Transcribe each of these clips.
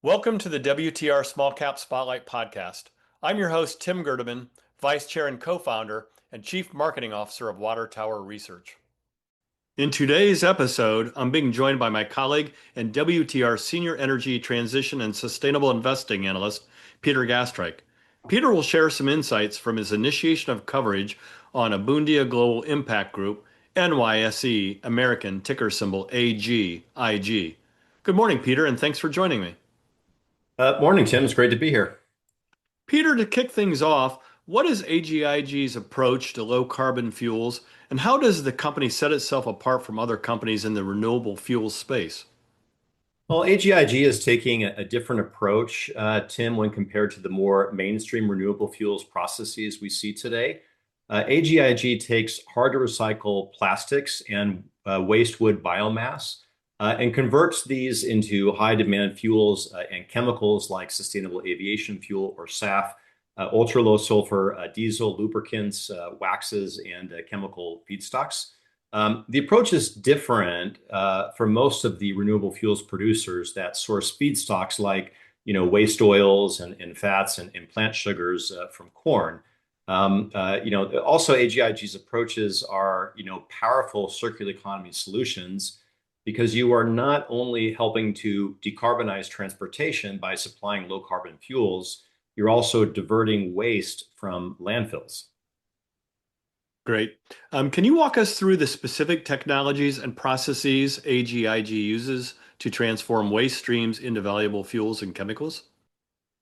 Welcome to the WTR Small Cap Spotlight podcast. I'm your host, Tim Gerdeman, Vice Chair and Co-founder and Chief Marketing Officer of Water Tower Research. In today's episode, I'm being joined by my colleague and WTR Senior Energy Transition and Sustainable Investing Analyst, Peter Gastreich. Peter will share some insights from his initiation of coverage on Abundia Global Impact Group, NYSE American, ticker symbol AGIG. Good morning, Peter, and thanks for joining me. Morning, Tim. It's great to be here. Peter, to kick things off, what is AGIG's approach to low carbon fuels, and how does the company set itself apart from other companies in the renewable fuels space? Well, AGIG is taking a different approach, Tim, when compared to the more mainstream renewable fuels processes we see today. AGIG takes hard to recycle plastics and waste wood biomass and converts these into high demand fuels and chemicals like sustainable aviation fuel or SAF, ultra low sulfur diesel, lubricants, waxes, and chemical feedstocks. The approach is different for most of the renewable fuels producers that source feedstocks like waste oils and fats and plant sugars from corn. Also AGIG's approaches are powerful circular economy solutions because you are not only helping to decarbonize transportation by supplying low carbon fuels, you're also diverting waste from landfills. Great. Can you walk us through the specific technologies and processes AGIG uses to transform waste streams into valuable fuels and chemicals?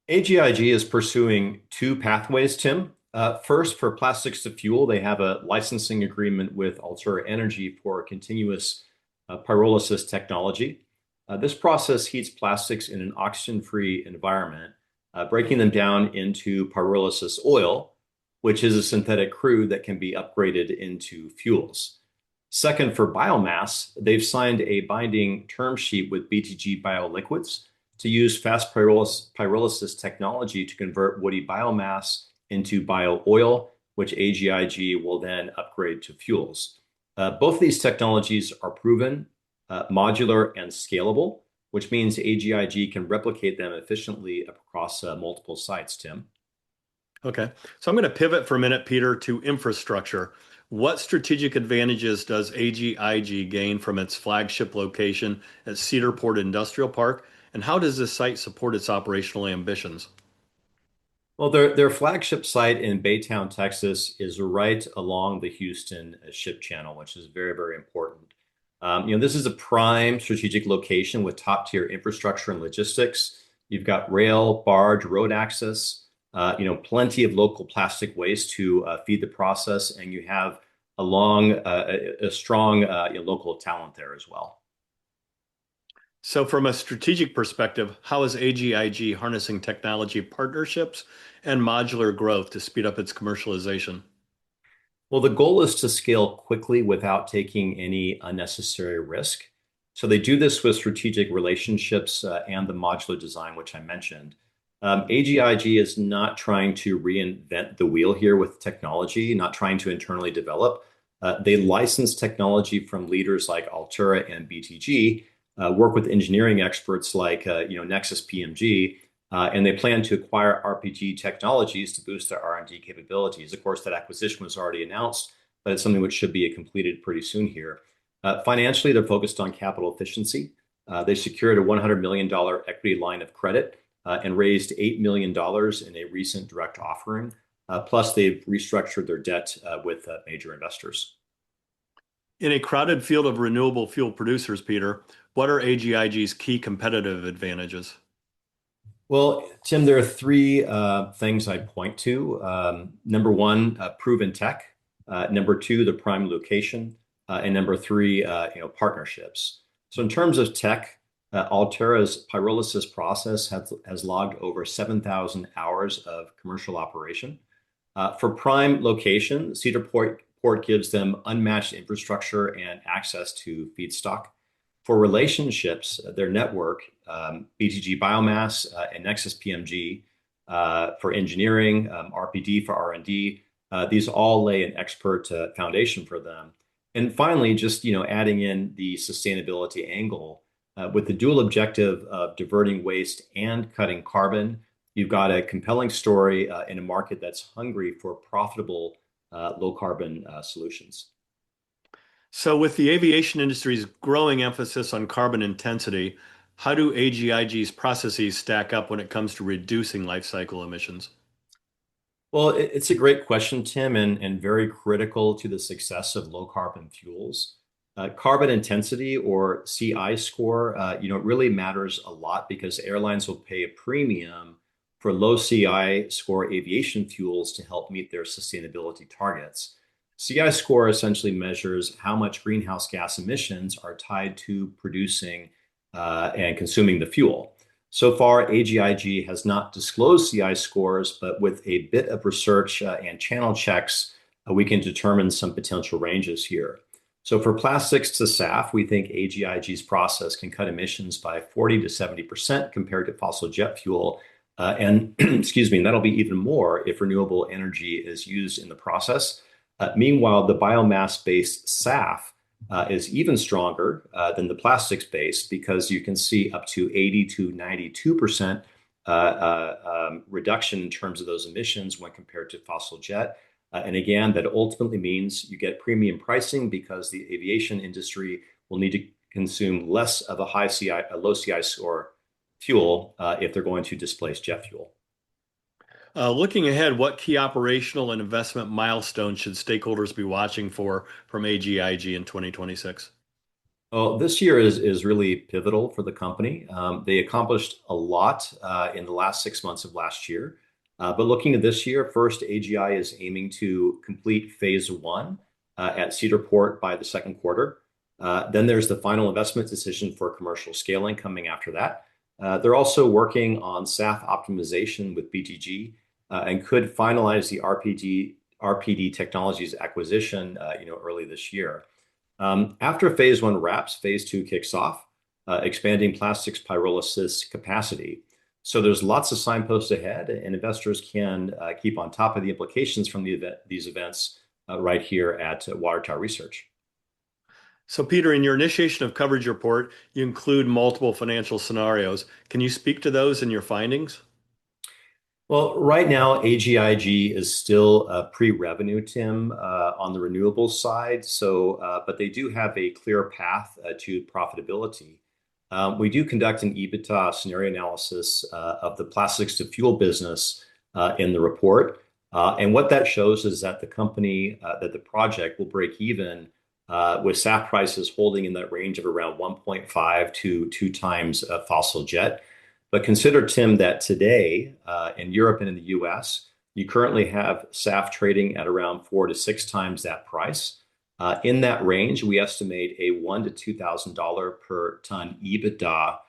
AGIG is pursuing two pathways, Tim. First, for plastics to fuel, they have a licensing agreement with Altura Energy for continuous pyrolysis technology. This process heats plastics in an oxygen-free environment, breaking them down into pyrolysis oil, which is a synthetic crude that can be upgraded into fuels. Second, for biomass, they've signed a binding term sheet with BTG Bioliquids to use fast pyrolysis technology to convert woody biomass into bio oil, which AGIG will then upgrade to fuels. Both of these technologies are proven, modular, and scalable, which means AGIG can replicate them efficiently across multiple sites, Tim. Okay, so I'm going to pivot for a minute, Peter, to infrastructure. What strategic advantages does AGIG gain from its flagship location at Cedarport Industrial Park, and how does this site support its operational ambitions? Well, their flagship site in Baytown, Texas, is right along the Houston ship channel, which is very, very important. This is a prime strategic location with top-tier infrastructure and logistics. You've got rail, barge, road access, plenty of local plastic waste to feed the process, and you have a strong local talent there as well. So, from a strategic perspective, how is AGIG harnessing technology partnerships and modular growth to speed up its commercialization? Well, the goal is to scale quickly without taking any unnecessary risk. So they do this with strategic relationships and the modular design, which I mentioned. AGIG is not trying to reinvent the wheel here with technology, not trying to internally develop. They license technology from leaders like Altura and BTG, work with engineering experts like Nexus PMG, and they plan to acquire RPG technologies to boost their R&D capabilities. Of course, that acquisition was already announced, but it's something which should be completed pretty soon here. Financially, they're focused on capital efficiency. They secured a $100 million equity line of credit and raised $8 million in a recent direct offering. Plus, they've restructured their debt with major investors. In a crowded field of renewable fuel producers, Peter, what are AGIG's key competitive advantages? Well, Tim, there are three things I'd point to. Number one, proven tech. Number two, the prime location. And number three, partnerships. So in terms of tech, Altera's pyrolysis process has logged over 7,000 hours of commercial operation. For prime location, Port gives them unmatched infrastructure and access to feedstock. For relationships, their network, BTG Biomass and Nexus PMG for engineering, RPD for R&D, these all lay an expert foundation for them. And finally, just adding in the sustainability angle, With the dual objective of diverting waste and cutting carbon, you've got a compelling story in a market that's hungry for profitable low carbon solutions. So, with the aviation industry's growing emphasis on carbon intensity, how do AGIG's processes stack up when it comes to reducing life cycle emissions? Well, it's a great question, Tim, and very critical to the success of low carbon fuels. Carbon intensity or CI score, it really matters a lot because airlines will pay a premium for low CI score aviation fuels to help meet their sustainability targets. CI score essentially measures how much greenhouse gas emissions are tied to producing and consuming the fuel. So far, AGIG has not disclosed CI scores, but with a bit of research and channel checks, we can determine some potential ranges here. So for plastics to SAF, we think AGIG's process can cut emissions by 40 to 70% compared to fossil jet fuel. And excuse me, that'll be even more if renewable energy is used in the process. Meanwhile, the biomass-based SAF is even stronger than the plastics-based because you can see up to 80 to 92% reduction in terms of those emissions when compared to fossil jet. And again, that ultimately means you get premium pricing because the aviation industry will need to consume less of a low CI score fuel if they're going to displace jet fuel. Looking ahead, what key operational and investment milestones should stakeholders be watching for from AGIG in 2026? Well, this year is really pivotal for the company. They accomplished a lot in the last 6 months of last year. But looking at this year, first, AGI is aiming to complete phase one at Cedar Port by the second quarter. Then there's the final investment decision for commercial scaling coming after that. They're also working on SAF optimization with BTG and could finalize the RPD Technologies acquisition, early this year. After phase one wraps, phase two kicks off, expanding plastics pyrolysis capacity. So there's lots of signposts ahead, and investors can keep on top of the implications from these events right here at Water Tower Research. So, Peter, in your initiation of coverage report, you include multiple financial scenarios. Can you speak to those and your findings? Well, right now, AGIG is still pre-revenue, Tim, on the renewables side. But they do have a clear path to profitability. We do conduct an EBITDA scenario analysis of the plastics to fuel business in the report. And what that shows is that the project will break even with SAF prices holding in that range of around 1.5 to 2 times fossil jet. But consider, Tim, that today in Europe and in the US, you currently have SAF trading at around 4 to 6 times that price. In that range, we estimate a $1,000 to $2,000 per ton EBITDA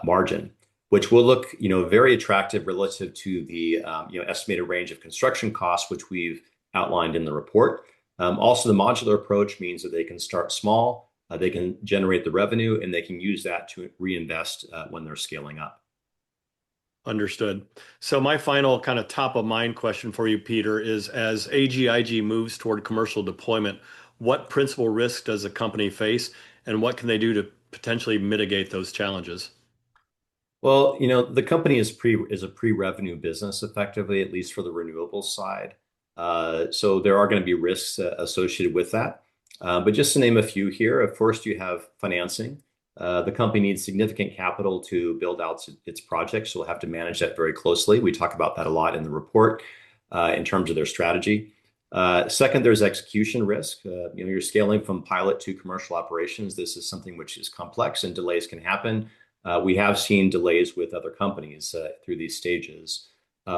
margin, which will look, very attractive relative to the estimated range of construction costs, which we've outlined in the report. Also, the modular approach means that they can start small, they can generate the revenue, and they can use that to reinvest when they're scaling up. Understood. So my final kind of top of mind question for you, Peter, is as AGIG moves toward commercial deployment, what principal risks does the company face and what can they do to potentially mitigate those challenges? Well, the company is a pre-revenue business effectively, at least for the renewables side. So there are going to be risks associated with that. But just to name a few here, first you have financing. The company needs significant capital to build out its projects, so we'll have to manage that very closely. We talk about that a lot in the report in terms of their strategy. Second, there's execution risk. You're scaling from pilot to commercial operations. This is something which is complex and delays can happen. We have seen delays with other companies through these stages.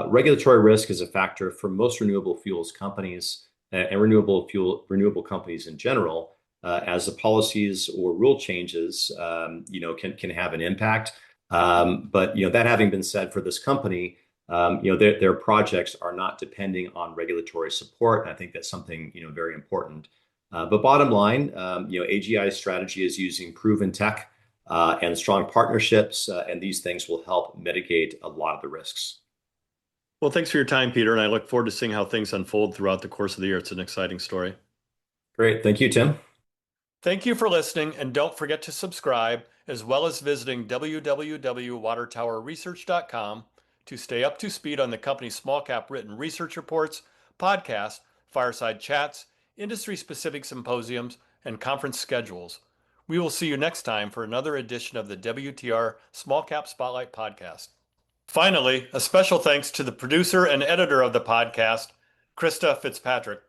Regulatory risk is a factor for most renewable fuels companies and renewable companies in general, as the policies or rule changes, can have an impact. But that having been said, for this company, their projects are not depending on regulatory support. And I think that's something very important. But bottom line, AGI's strategy is using proven tech and strong partnerships, and these things will help mitigate a lot of the risks. Well, thanks for your time, Peter, and I look forward to seeing how things unfold throughout the course of the year. It's an exciting story. Great. Thank you, Tim. Thank you for listening, and don't forget to subscribe as well as visiting www.watertowerresearch.com to stay up to speed on the company's small cap written research reports, podcasts, fireside chats, industry-specific symposiums, and conference schedules. We will see you next time for another edition of the WTR Small Cap Spotlight podcast. Finally, a special thanks to the producer and editor of the podcast, Krista Fitzpatrick.